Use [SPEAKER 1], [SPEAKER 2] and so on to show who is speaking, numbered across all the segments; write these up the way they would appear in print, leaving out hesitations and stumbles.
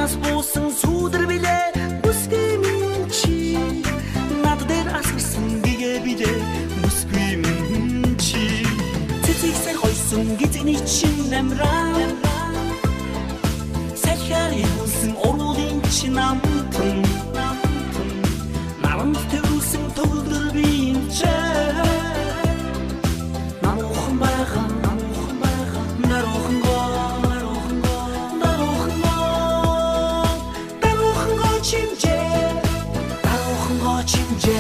[SPEAKER 1] нас болсын судыр биле бүскүмчи надыр асырсын биге биде бүскүмчи цициксер койсын гитин içinden ram Сәлхәри болсын орудың чинамтын Нарым төгілсін төгілдір бейінче Нам оқынбайған, дар оқынға Дар оқынға чимже Дар оқынға чимже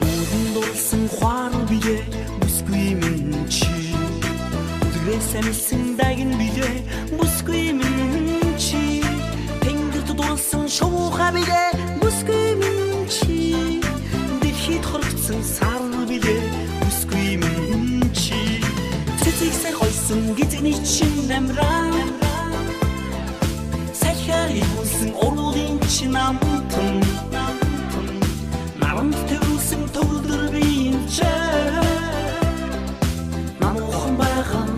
[SPEAKER 1] Удың дорсын қуару биде Сәмісің дәгін биде бүскүймінші Тәңгірті дұрысың шоуға биде бүскүймінші Дерхет қырқытсың сарлы биде бүскүймінші Цициксер қойсын кетен için әмрам Сәлхәри болсын орудың чинамтын Нарым төгілсің төгілдір бейінче Нам оқынбайған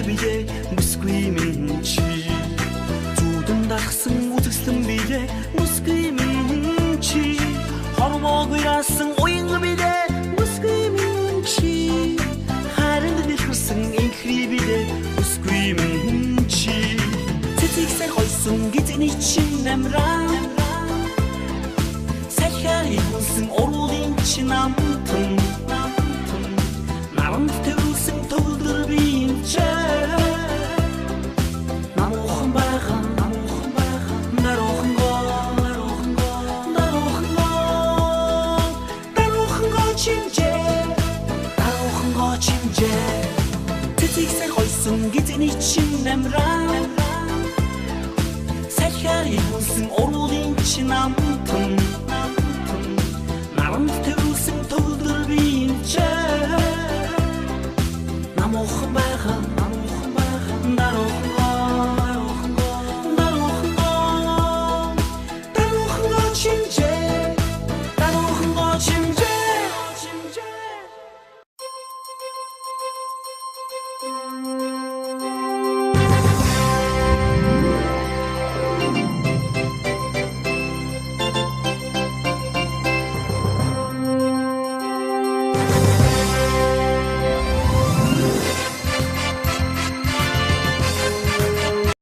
[SPEAKER 1] Biде бүскүймінші Тудың дақсың ұтыстың биде бүскүймінші Хорма құйрасың ойыңы биде бүскүймінші Қарынды бекірсің еңкіри биде бүскүймінші Цициксер қойсын кетен için әмрам Сәлхәри болсын орудың чинамтын Нарым төгілсің төгілдір бейінче Цициксер қойсын кетен içinden ram Сәлхәри болсын орудың чинамтын Нарым